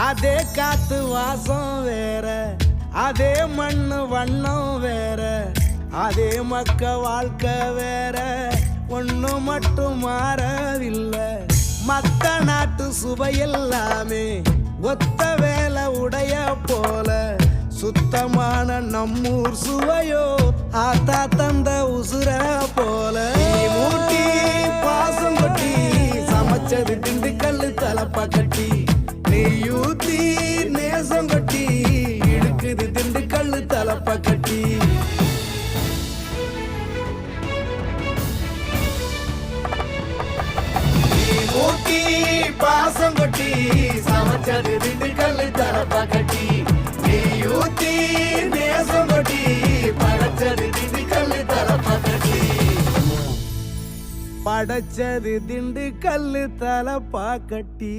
அதே காத்து வாசம் வேற, அதே மண்ணு வண்ணம் வேற, அதே மக்க வாழ்க்கை வேற, ஒண்ணு மட்டும் மாறவில்லை. மத்த நாட்டு சுவையெல்லாமே ஒத்த வேலை உடைய போல, சுத்தமான நம்மூர் சுவையோ ஆத்தா தந்த உசுர போல. மூட்டி பாசம் கொட்டி சமைச்சது திண்டுக்கல் தலப்பா கட்டி, நெய்யூத்தி நேசம் கொட்டி இழுக்குது திண்டுக்கல் தலப்பா கட்டி. மூட்டி பாசம் கொட்டி சமைச்சது திண்டுக்கல் தலப்பா கட்டி, நெய்யூத்தி நேசம் கொட்டி படைச்சது திண்டுக்கல் தலப்பா கட்டி. படைச்சது திண்டுக்கல் தலப்பா கட்டி.